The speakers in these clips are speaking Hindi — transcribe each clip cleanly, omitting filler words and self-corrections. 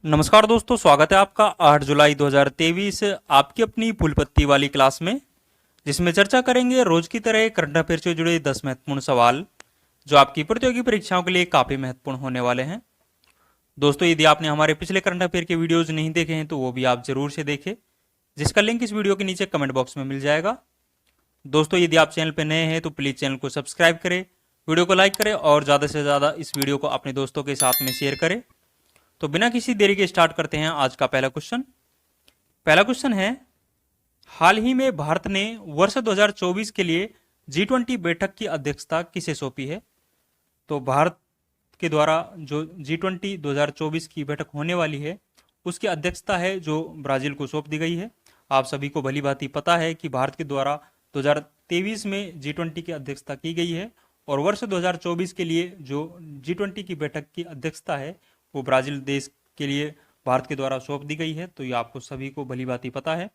नमस्कार दोस्तों, स्वागत है आपका 8 जुलाई 2023 आपकी अपनी फूल पत्ती वाली क्लास में, जिसमें चर्चा करेंगे रोज की तरह करंट अफेयर से जुड़े 10 महत्वपूर्ण सवाल जो आपकी प्रतियोगी परीक्षाओं के लिए काफी महत्वपूर्ण होने वाले हैं। दोस्तों, यदि आपने हमारे पिछले करंट अफेयर के वीडियोज नहीं देखे हैं तो वो भी आप जरूर से देखें, जिसका लिंक इस वीडियो के नीचे कमेंट बॉक्स में मिल जाएगा। दोस्तों, यदि आप चैनल पर नए हैं तो प्लीज चैनल को सब्सक्राइब करें, वीडियो को लाइक करें और ज्यादा से ज्यादा इस वीडियो को अपने दोस्तों के साथ में शेयर करें। तो बिना किसी देरी के स्टार्ट करते हैं आज का पहला क्वेश्चन। पहला क्वेश्चन है, हाल ही में भारत ने वर्ष 2024 के लिए G20 बैठक की अध्यक्षता किसे सौंपी है? तो भारत के द्वारा जो G20 2024 की बैठक होने वाली है उसकी अध्यक्षता है जो ब्राजील को सौंप दी गई है। आप सभी को भली भांति पता है कि भारत के द्वारा 2023 में G20 की अध्यक्षता की गई है और वर्ष 2024 के लिए जो G20 की बैठक की अध्यक्षता है वो ब्राजील देश के लिए भारत के द्वारा सौंप दी गई है। तो ये आपको सभी को भली भांति पता है।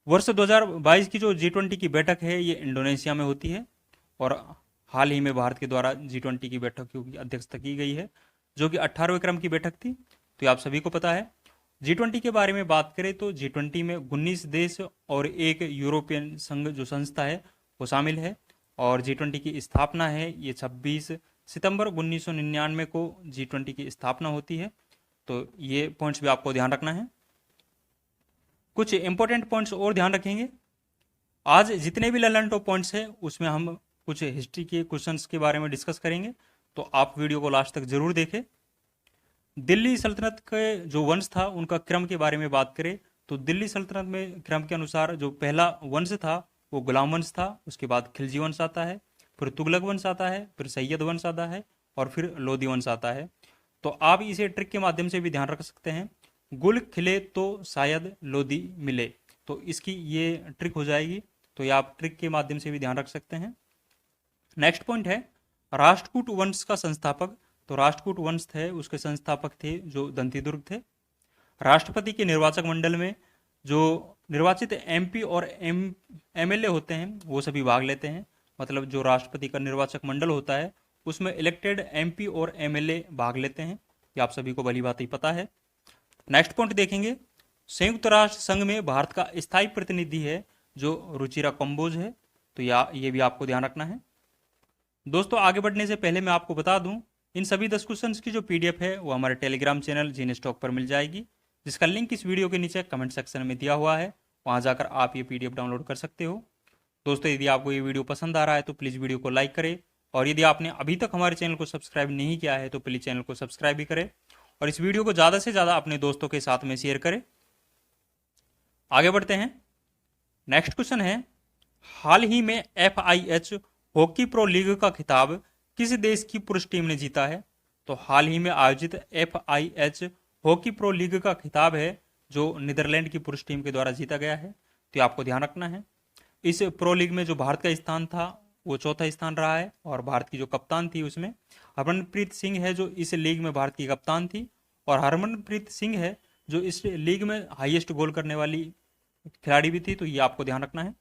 वर्ष 2022 की जो G20 की बैठक है ये इंडोनेशिया में होती है और हाल ही में भारत के द्वारा G20 की बैठक की अध्यक्षता की गई है जो कि 18वें क्रम की बैठक थी। तो ये आप सभी को पता है। G20 के बारे में बात करें तो G20 में 19 देश और एक यूरोपियन संघ जो संस्था है वो शामिल है और G20 की स्थापना है ये 26 सितंबर 1999 को G20 की स्थापना होती है। तो ये पॉइंट्स भी आपको ध्यान रखना है। कुछ इंपॉर्टेंट पॉइंट्स और ध्यान रखेंगे। आज जितने भी लर्न टॉप पॉइंट्स हैं उसमें हम कुछ हिस्ट्री के क्वेश्चंस के बारे में डिस्कस करेंगे, तो आप वीडियो को लास्ट तक जरूर देखें। दिल्ली सल्तनत के जो वंश था उनका क्रम के बारे में बात करें तो दिल्ली सल्तनत में क्रम के अनुसार जो पहला वंश था वो गुलाम वंश था, उसके बाद खिलजी वंश आता है, फिर तुगलक वंश आता है, फिर सैयद वंश आता है और फिर लोधी वंश आता है। तो आप इसे ट्रिक के माध्यम से भी ध्यान रख सकते हैं, गुल खिले तो शायद लोधी मिले, तो इसकी ये ट्रिक हो जाएगी। तो ये आप ट्रिक के माध्यम से भी ध्यान रख सकते हैं। नेक्स्ट पॉइंट है, राष्ट्रकूट वंश का संस्थापक। तो राष्ट्रकूट वंश थे उसके संस्थापक थे जो दंतीदुर्ग थे। राष्ट्रपति के निर्वाचक मंडल में जो निर्वाचित एमपी और एमएलए होते हैं वो सभी भाग लेते हैं। मतलब जो राष्ट्रपति का निर्वाचक मंडल होता है उसमें इलेक्टेड एमपी और एमएलए भाग लेते हैं। ये आप सभी को भली बात ही पता है। नेक्स्ट पॉइंट देखेंगे, संयुक्त राष्ट्र संघ में भारत का स्थायी प्रतिनिधि है जो रुचिरा कंबोज है। तो ये भी आपको ध्यान रखना है। दोस्तों, आगे बढ़ने से पहले मैं आपको बता दूं, इन सभी 10 क्वेश्चंस की जो पीडीएफ है वो हमारे टेलीग्राम चैनल जीने स्टॉक पर मिल जाएगी, जिसका लिंक इस वीडियो के नीचे कमेंट सेक्शन में दिया हुआ है। वहां जाकर आप ये पीडीएफ डाउनलोड कर सकते हो। दोस्तों, यदि आपको ये वीडियो पसंद आ रहा है तो प्लीज़ वीडियो को लाइक करें और यदि आपने अभी तक हमारे चैनल को सब्सक्राइब नहीं किया है तो प्लीज़ चैनल को सब्सक्राइब भी करें और इस वीडियो को ज़्यादा से ज़्यादा अपने दोस्तों के साथ में शेयर करें। आगे बढ़ते हैं। नेक्स्ट क्वेश्चन है, हाल ही में FIH हॉकी प्रो लीग का खिताब किस देश की पुरुष टीम ने जीता है? तो हाल ही में आयोजित FIH हॉकी प्रो लीग का खिताब है जो नीदरलैंड की पुरुष टीम के द्वारा जीता गया है। तो आपको ध्यान रखना है, इस प्रो लीग में जो भारत का स्थान था वो चौथा स्थान रहा है और भारत की जो कप्तान थी उसमें हरमनप्रीत सिंह है जो इस लीग में भारत की कप्तान थी और हरमनप्रीत सिंह है जो इस लीग में हाईएस्ट गोल करने वाली खिलाड़ी भी थी। तो ये आपको ध्यान रखना है।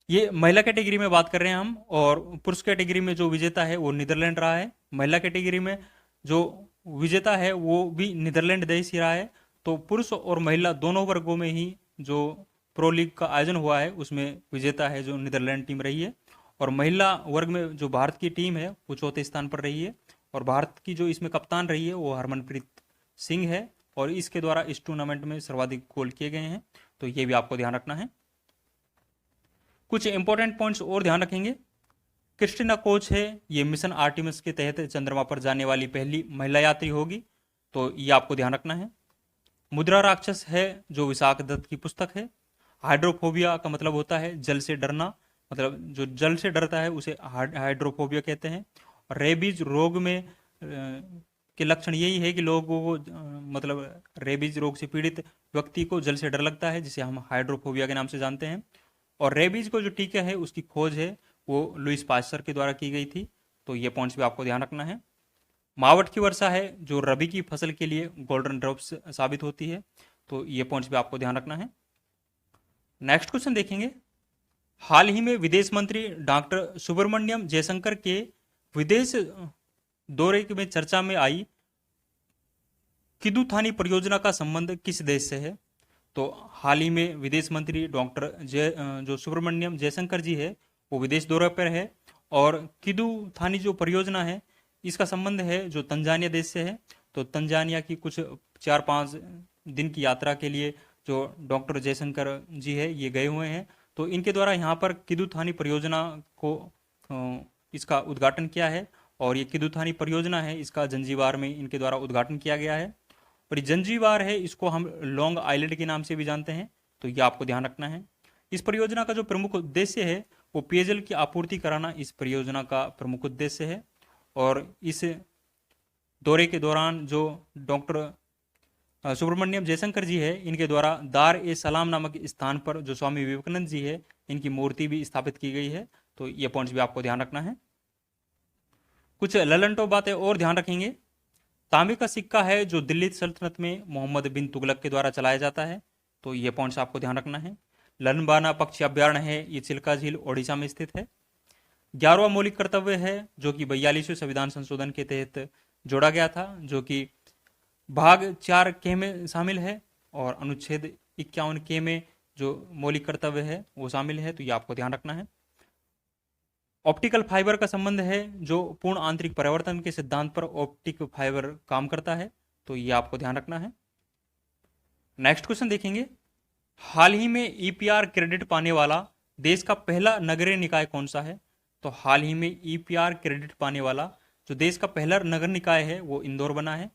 ये महिला कैटेगरी में बात कर रहे हैं हम और पुरुष कैटेगरी में जो विजेता है वो नीदरलैंड रहा है। महिला कैटेगरी में जो विजेता है वो भी नीदरलैंड देश ही रहा है। तो पुरुष और महिला दोनों वर्गों में ही जो प्रो लीग का आयोजन हुआ है उसमें विजेता है जो नीदरलैंड टीम रही है और महिला वर्ग में जो भारत की टीम है वो चौथे स्थान पर रही है और भारत की जो इसमें कप्तान रही है वो हरमनप्रीत सिंह है और इसके द्वारा इस टूर्नामेंट में सर्वाधिक गोल किए गए हैं। तो ये भी आपको ध्यान रखना है। कुछ इंपॉर्टेंट पॉइंट्स और ध्यान रखेंगे। क्रिस्टिना कोच है, ये मिशन आर्टिमिस के तहत चंद्रमा पर जाने वाली पहली महिला यात्री होगी। तो ये आपको ध्यान रखना है। मुद्रा राक्षस है जो विशाख दत्त की पुस्तक है। हाइड्रोफोबिया का मतलब होता है जल से डरना, मतलब जो जल से डरता है उसे हाइड्रोफोबिया कहते हैं। और रेबीज रोग में के लक्षण यही है कि लोगों को मतलब रेबीज रोग से पीड़ित व्यक्ति को जल से डर लगता है, जिसे हम हाइड्रोफोबिया के नाम से जानते हैं। और रेबीज को जो टीका है उसकी खोज है वो लुइस पास्चर के द्वारा की गई थी। तो ये पॉइंट्स भी आपको ध्यान रखना है। मावट की वर्षा है जो रबी की फसल के लिए गोल्डन ड्रॉप्स साबित होती है। तो ये पॉइंट्स भी आपको ध्यान रखना है। नेक्स्ट क्वेश्चन देखेंगे, हाल ही में विदेश मंत्री डॉक्टर सुब्रमण्यम जयशंकर के विदेश दौरे में चर्चा में आई किदुथानी परियोजना का संबंध किस देश से है? तो हाल ही में विदेश मंत्री डॉक्टर जो सुब्रमण्यम जयशंकर जी है, वो विदेश दौरे पर है। और किदुथानी जो परियोजना है, इसका संबंध है जो तंजानिया देश से है। तो तंजानिया की कुछ 4-5 दिन की यात्रा के लिए जो डॉक्टर जयशंकर जी है, ये गए हुए हैं। तो इनके द्वारा यहाँ पर किदुथानी परियोजना को इसका उद्घाटन किया है। और ये किदुथानी परियोजना है, इसका जंजीबार में इनके द्वारा उद्घाटन किया गया है। और ये जंजीबार है, इसको हम लॉन्ग आइलैंड के नाम से भी जानते हैं। तो ये आपको ध्यान रखना है। इस परियोजना का जो प्रमुख उद्देश्य है, वो पेयजल की आपूर्ति कराना इस परियोजना का प्रमुख उद्देश्य है। और इस दौरे के दौरान जो डॉक्टर सुब्रमण्यम जयशंकर जी है, इनके द्वारा दार ए सलाम नामक स्थान पर जो स्वामी विवेकानंद जी है, इनकी मूर्ति भी स्थापित की गई है। तो ये पॉइंट्स भी आपको ध्यान रखना है। कुछ ललनटो बातें और ध्यान रखेंगे। तांबे का सिक्का है जो दिल्ली सल्तनत में मोहम्मद बिन तुगलक के द्वारा चलाया जाता है। तो ये पॉइंट्स आपको ध्यान रखना है। लनबाना पक्षी अभ्यारण्य है, ये चिल्का झील ओडिशा में स्थित है। 11वां मौलिक कर्तव्य है जो कि 42वें संविधान संशोधन के तहत जोड़ा गया था, जो कि भाग 4 के में शामिल है। और अनुच्छेद 51 के में जो मौलिक कर्तव्य है वो शामिल है। तो ये आपको ध्यान रखना है। ऑप्टिकल फाइबर का संबंध है जो पूर्ण आंतरिक परावर्तन के सिद्धांत पर ऑप्टिक फाइबर काम करता है। तो ये आपको ध्यान रखना है। नेक्स्ट क्वेश्चन देखेंगे। हाल ही में ईपीआर क्रेडिट पाने वाला देश का पहला नगरीय निकाय कौन सा है? तो हाल ही में ईपीआर क्रेडिट पाने वाला जो देश का पहला नगर निकाय है, वो इंदौर बना है।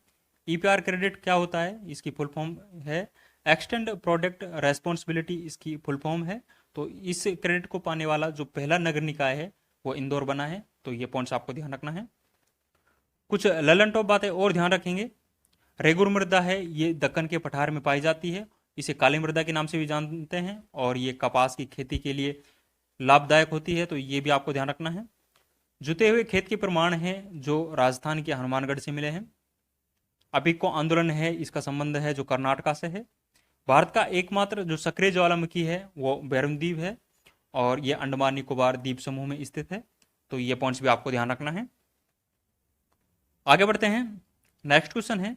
ईपीआर क्रेडिट क्या होता है? इसकी फुल फॉर्म है एक्सटेंड प्रोडक्ट रेस्पॉन्सिबिलिटी, इसकी फुल फॉर्म है। तो इस क्रेडिट को पाने वाला जो पहला नगर निकाय है, वो इंदौर बना है। तो ये पॉइंट्स आपको ध्यान रखना है। कुछ ललन टॉप बातें और ध्यान रखेंगे। रेगुर मृदा है, ये दक्कन के पठार में पाई जाती है। इसे काली मृदा के नाम से भी जानते हैं। और ये कपास की खेती के लिए लाभदायक होती है। तो ये भी आपको ध्यान रखना है। जुते हुए खेत के प्रमाण हैं जो राजस्थान के हनुमानगढ़ से मिले हैं। अपिको आंदोलन है, इसका संबंध है जो कर्नाटका से है। भारत का एकमात्र जो सक्रिय ज्वालामुखी है वो बैरम द्वीप है। और ये अंडमान निकोबार द्वीप समूह में स्थित है। तो ये पॉइंट्स भी आपको ध्यान रखना है। आगे बढ़ते हैं। नेक्स्ट क्वेश्चन है,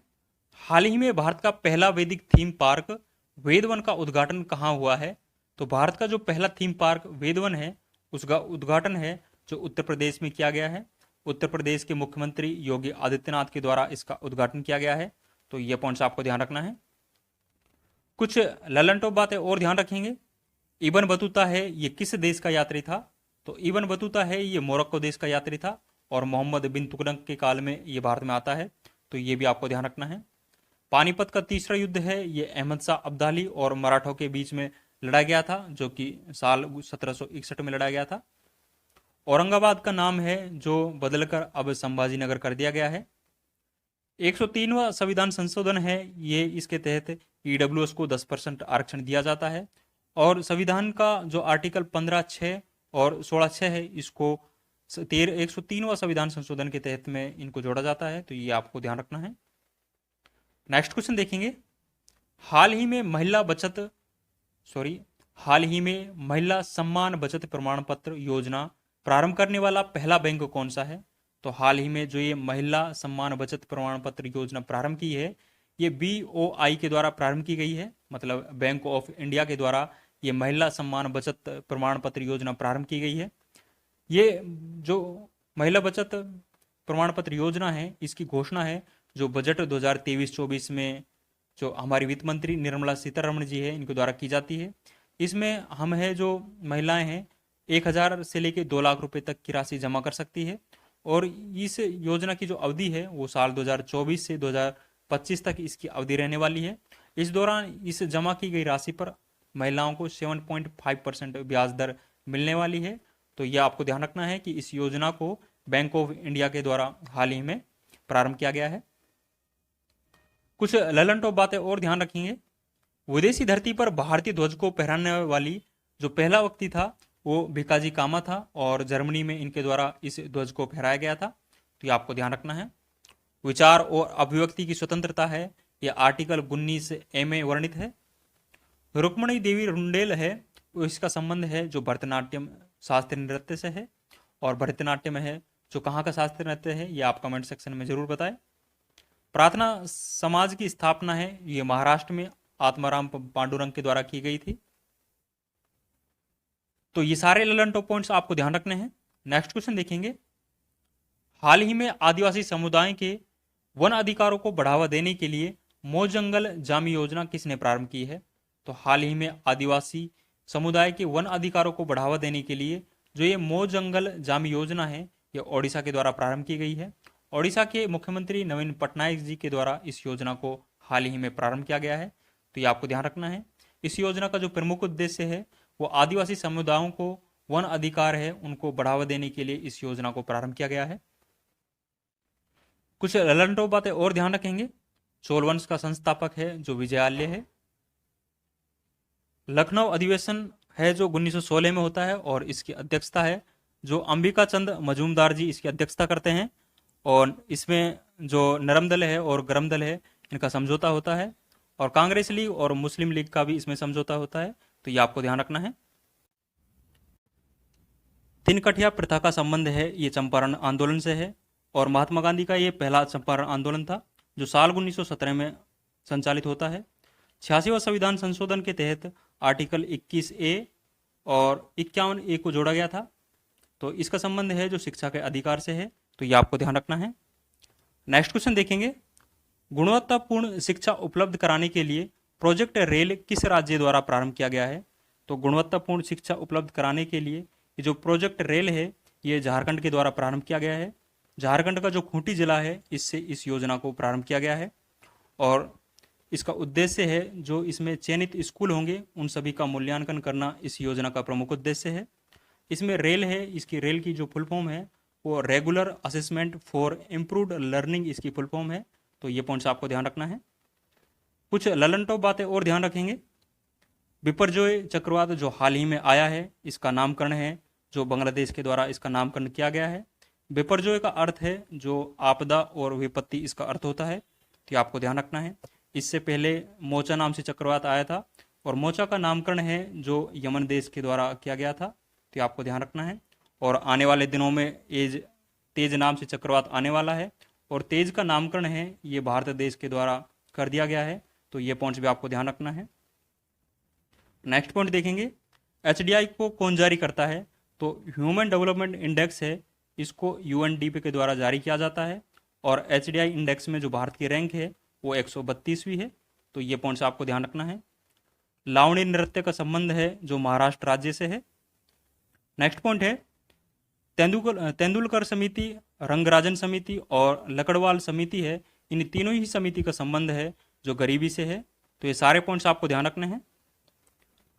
हाल ही में भारत का पहला वैदिक थीम पार्क वेदवन का उद्घाटन कहाँ हुआ है? तो भारत का जो पहला थीम पार्क वेदवन है, उसका उद्घाटन है जो उत्तर प्रदेश में किया गया है। उत्तर प्रदेश के मुख्यमंत्री योगी आदित्यनाथ के द्वारा इसका उद्घाटन किया गया है। तो ये पॉइंट्स आपको ध्यान रखना है। कुछ ललन टॉप बातें और ध्यान रखेंगे। इबन बतूता है, ये किस देश का यात्री था? तो इबन बतूता है, ये मोरक्को देश का यात्री था। और मोहम्मद बिन तुगलक के काल में ये भारत में आता है। तो ये भी आपको ध्यान रखना है। पानीपत का तीसरा युद्ध है, ये अहमद शाह अब्दाली और मराठों के बीच में लड़ा गया था, जो कि साल 1761 में लड़ा गया था। औरंगाबाद का नाम है जो बदलकर अब संभाजी नगर कर दिया गया है। 103वां संविधान संशोधन है, ये इसके तहत ईडब्ल्यूएस को 10% आरक्षण दिया जाता है। और संविधान का जो आर्टिकल 15(6) और 16(6) है, इसको 103वां संविधान संशोधन के तहत में इनको जोड़ा जाता है। तो ये आपको ध्यान रखना है। नेक्स्ट क्वेश्चन देखेंगे। हाल ही में महिला सम्मान बचत प्रमाण पत्र योजना प्रारंभ करने वाला पहला बैंक कौन सा है? तो हाल ही में जो ये महिला सम्मान बचत प्रमाण पत्र योजना प्रारंभ की है, ये BOI के द्वारा प्रारंभ की गई है। मतलब बैंक ऑफ इंडिया के द्वारा ये महिला सम्मान बचत प्रमाण पत्र योजना प्रारंभ की गई है। ये जो महिला बचत प्रमाण पत्र योजना है, इसकी घोषणा है जो बजट 2023-24 में जो हमारी वित्त मंत्री निर्मला सीतारमण जी है, इनके द्वारा की जाती है। इसमें हम है जो महिलाएं हैं 1,000 से लेकर 2 लाख रुपए तक की राशि जमा कर सकती है। और इस योजना की जो अवधि है वो साल 2024 से 2025 तक इसकी अवधि रहने वाली है। इस दौरान इस जमा की गई राशि पर महिलाओं को 7.5% ब्याज दर मिलने वाली है। तो यह आपको ध्यान रखना है कि इस योजना को बैंक ऑफ इंडिया के द्वारा हाल ही में प्रारंभ किया गया है। कुछ ललन टॉप बातें और ध्यान रखेंगे। विदेशी धरती पर भारतीय ध्वज को फहराने वाली जो पहला व्यक्ति था वो भिकाजी कामा था। और जर्मनी में इनके द्वारा इस ध्वज को फहराया गया था। तो ये आपको ध्यान रखना है। विचार और अभिव्यक्ति की स्वतंत्रता है, यह आर्टिकल 19A में वर्णित है। रुक्मणी देवी रुंडेल है, इसका संबंध है जो भरतनाट्यम शास्त्रीय नृत्य से है। और भरतनाट्यम है जो कहाँ का शास्त्रीय नृत्य है, ये आप कमेंट सेक्शन में जरूर बताएं। प्रार्थना समाज की स्थापना है, ये महाराष्ट्र में आत्माराम पांडुरंग के द्वारा की गई थी। तो ये सारे ललन टॉप पॉइंट्स आपको ध्यान रखने हैं। नेक्स्ट क्वेश्चन देखेंगे, हाल ही में आदिवासी समुदाय के वन अधिकारों को बढ़ावा देने के लिए मौ जंगल जामी योजना किसने प्रारंभ की है? तो हाल ही में आदिवासी समुदाय के वन अधिकारों को बढ़ावा देने के लिए जो ये मौ जंगल जामी योजना है, ये ओडिशा के द्वारा प्रारंभ की गई है। ओडिशा के मुख्यमंत्री नवीन पटनायक जी के द्वारा इस योजना को हाल ही में प्रारंभ किया गया है। तो ये आपको ध्यान रखना है। इस योजना का जो प्रमुख उद्देश्य है वो आदिवासी समुदायों को वन अधिकार है उनको बढ़ावा देने के लिए इस योजना को प्रारंभ किया गया है। कुछ ललन टॉप बातें और ध्यान रखेंगे, चोल वंश का संस्थापक है जो विजयालय है। लखनऊ अधिवेशन है जो 1916 में होता है और इसकी अध्यक्षता है जो अंबिका चंद मजूमदार जी इसकी अध्यक्षता करते हैं। और इसमें जो नरम दल है और गरम दल है इनका समझौता होता है, और कांग्रेस लीग और मुस्लिम लीग का भी इसमें समझौता होता है। तो ये आपको ध्यान रखना है। तिनकठिया प्रथा का संबंध है ये चंपारण आंदोलन से है, और महात्मा गांधी का ये पहला चंपारण आंदोलन था जो साल 1917 में संचालित होता है। 86वां संविधान संशोधन के तहत आर्टिकल 21A और 51A को जोड़ा गया था। तो इसका संबंध है जो शिक्षा के अधिकार से है। तो ये आपको ध्यान रखना है। नेक्स्ट क्वेश्चन देखेंगे, गुणवत्तापूर्ण शिक्षा उपलब्ध कराने के लिए प्रोजेक्ट रेल किस राज्य द्वारा प्रारंभ किया गया है? तो गुणवत्तापूर्ण शिक्षा उपलब्ध कराने के लिए ये जो प्रोजेक्ट रेल है ये झारखंड के द्वारा प्रारंभ किया गया है। झारखंड का जो खूंटी जिला है इससे इस योजना को प्रारंभ किया गया है, और इसका उद्देश्य है जो इसमें चयनित स्कूल होंगे उन सभी का मूल्यांकन करना इस योजना का प्रमुख उद्देश्य है। इसमें रेल है, इसकी रेल की जो फुल फॉर्म है वो regular assessment for improved learning इसकी फुल फॉर्म है। तो ये पॉइंट्स आपको ध्यान रखना है। कुछ ललन टॉप बातें और ध्यान रखेंगे, बिपरजॉय चक्रवात जो हाल ही में आया है इसका नामकरण है जो बांग्लादेश के द्वारा इसका नामकरण किया गया है। बिपरजॉय का अर्थ है जो आपदा और विपत्ति इसका अर्थ होता है। तो आपको ध्यान रखना है। इससे पहले मोचा नाम से चक्रवात आया था, और मोचा का नामकरण है जो यमन देश के द्वारा किया गया था। तो आपको ध्यान रखना है। और आने वाले दिनों में तेज नाम से चक्रवात आने वाला है, और तेज का नामकरण है ये भारत देश के द्वारा कर दिया गया है। तो ये पॉइंट्स भी आपको ध्यान रखना है। नेक्स्ट पॉइंट देखेंगे, HDI को कौन जारी करता है? तो ह्यूमन डेवलपमेंट इंडेक्स है, इसको UNDP के द्वारा जारी किया जाता है, और HDI इंडेक्स में जो भारत की रैंक है वो 132वीं है। तो ये पॉइंट्स आपको ध्यान रखना है। लावणी नृत्य का संबंध है जो महाराष्ट्र राज्य से है। नेक्स्ट पॉइंट है, तेंदुलकर समिति, रंगराजन समिति और लकड़वाल समिति है, इन तीनों ही समिति का संबंध है जो गरीबी से है। तो ये सारे पॉइंट्स आपको ध्यान रखने हैं।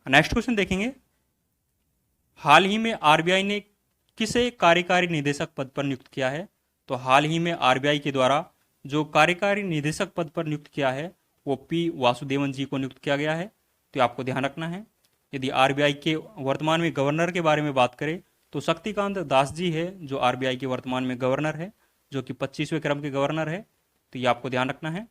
नेक्स्ट क्वेश्चन देखेंगे, हाल ही में RBI ने किसे कार्यकारी निदेशक पद पर नियुक्त किया है? तो हाल ही में RBI के द्वारा जो कार्यकारी निदेशक पद पर नियुक्त किया है वो P वासुदेवन जी को नियुक्त किया गया है। तो आपको ध्यान रखना है। यदि RBI के वर्तमान में गवर्नर के बारे में बात करें तो शक्तिकांत दास जी है जो RBI के वर्तमान में गवर्नर है, जो कि 25वें क्रम के गवर्नर है। तो ये आपको ध्यान रखना है।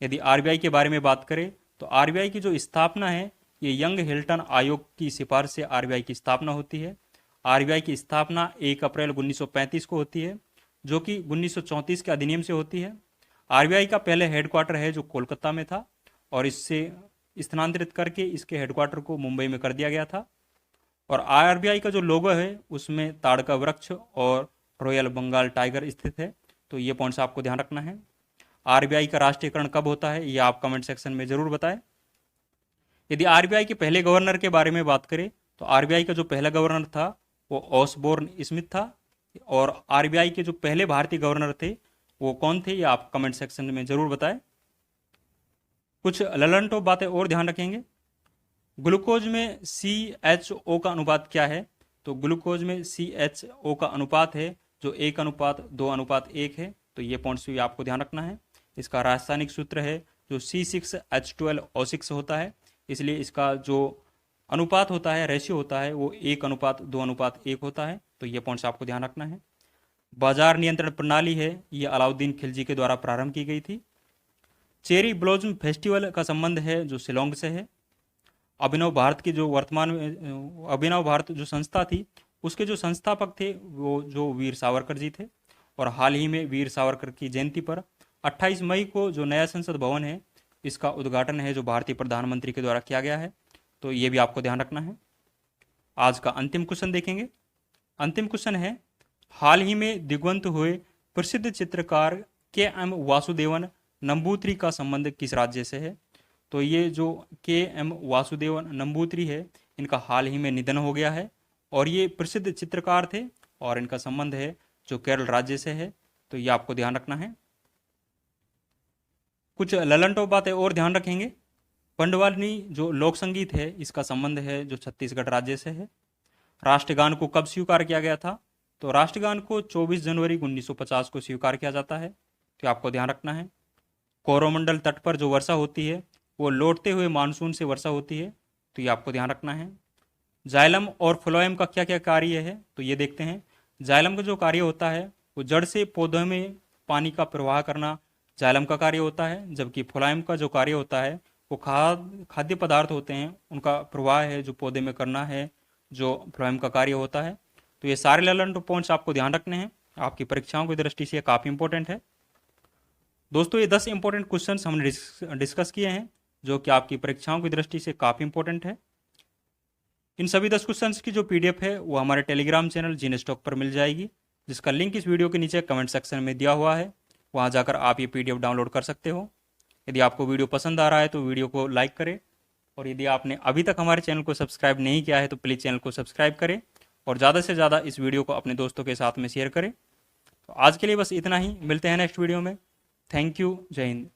यदि RBI के बारे में बात करें तो RBI की जो स्थापना है ये यंग हिल्टन आयोग की सिफारिश से RBI की स्थापना होती है। RBI की स्थापना 1 अप्रैल 1935 को होती है, जो कि 1934 के अधिनियम से होती है। RBI का पहले हेडक्वार्टर है जो कोलकाता में था, और इससे स्थानांतरित करके इसके हेडक्वार्टर को मुंबई में कर दिया गया था। और RBI का जो लोगो है उसमें ताड़ का वृक्ष और रॉयल बंगाल टाइगर स्थित है। तो ये पॉइंट्स आपको ध्यान रखना है। RBI का राष्ट्रीयकरण कब होता है ये आप कमेंट सेक्शन में जरूर बताएं। यदि RBI के पहले गवर्नर के बारे में बात करें तो RBI का जो पहला गवर्नर था वो ऑसबोर्न स्मिथ था, और RBI के जो पहले भारतीय गवर्नर थे वो कौन थे ये आप कमेंट सेक्शन में जरूर बताएं। कुछ ललन टॉप बातें और ध्यान रखेंगे, ग्लूकोज में CHO का अनुपात क्या है? तो ग्लूकोज में CHO का अनुपात है जो 1:2:1 है। तो ये पॉइंट्स भी आपको ध्यान रखना है। इसका रासायनिक सूत्र है जो C6H12O6 होता है, इसलिए इसका जो अनुपात होता है, रेशियो होता है वो 1:2:1 होता है। तो ये पॉइंट्स आपको ध्यान रखना है। बाजार नियंत्रण प्रणाली है ये अलाउद्दीन खिलजी के द्वारा प्रारंभ की गई थी। चेरी ब्लॉसम फेस्टिवल का संबंध है जो शिलोंग से है। अभिनव भारत की जो वर्तमान में अभिनव भारत जो संस्था थी उसके जो संस्थापक थे वो जो वीर सावरकर जी थे, और हाल ही में वीर सावरकर की जयंती पर 28 मई को जो नया संसद भवन है इसका उद्घाटन है जो भारतीय प्रधानमंत्री के द्वारा किया गया है, तो ये भी आपको ध्यान रखना है। आज का अंतिम क्वेश्चन देखेंगे। अंतिम क्वेश्चन है, हाल ही में दिग्वंत हुए प्रसिद्ध चित्रकार के एम वासुदेवन नंबूतिरी का संबंध किस राज्य से है? तो ये जो के एम वासुदेवन नंबूतिरी है, इनका हाल ही में निधन हो गया है और ये प्रसिद्ध चित्रकार थे और इनका संबंध है जो केरल राज्य से है, तो ये आपको ध्यान रखना है। कुछ ललन टॉप बातें और ध्यान रखेंगे। पंडवानी जो लोक संगीत है इसका संबंध है जो छत्तीसगढ़ राज्य से है। राष्ट्रगान को कब स्वीकार किया गया था? तो राष्ट्रगान को 24 जनवरी 1950 को स्वीकार किया जाता है, तो आपको ध्यान रखना है। कोरोमंडल तट पर जो वर्षा होती है वो लौटते हुए मानसून से वर्षा होती है, तो ये आपको ध्यान रखना है। जाइलम और फ्लोएम का क्या क्या कार्य है, तो ये देखते हैं। जाइलम का जो कार्य होता है वो जड़ से पौधों में पानी का प्रवाह करना जाइलम का कार्य होता है, जबकि फ्लोएम का जो कार्य होता है वो खाद्य पदार्थ होते हैं उनका प्रवाह है जो पौधे में करना है, जो फ्लोएम का कार्य होता है। तो ये सारे ललन पॉइंट्स आपको ध्यान रखने हैं, आपकी परीक्षाओं की दृष्टि से काफ़ी इंपॉर्टेंट है। दोस्तों ये 10 इंपॉर्टेंट क्वेश्चंस हमने डिस्कस किए हैं जो कि आपकी परीक्षाओं की दृष्टि से काफ़ी इंपॉर्टेंट है। इन सभी 10 क्वेश्चंस की जो पीडीएफ है वो हमारे टेलीग्राम चैनल जीने स्टॉक पर मिल जाएगी, जिसका लिंक इस वीडियो के नीचे कमेंट सेक्शन में दिया हुआ है। वहाँ जाकर आप ये पीडीएफ डाउनलोड कर सकते हो। यदि आपको वीडियो पसंद आ रहा है तो वीडियो को लाइक करें, और यदि आपने अभी तक हमारे चैनल को सब्सक्राइब नहीं किया है तो प्लीज़ चैनल को सब्सक्राइब करें और ज़्यादा से ज़्यादा इस वीडियो को अपने दोस्तों के साथ में शेयर करें। तो आज के लिए बस इतना ही, मिलते हैं नेक्स्ट वीडियो में। थैंक यू, जय हिंद।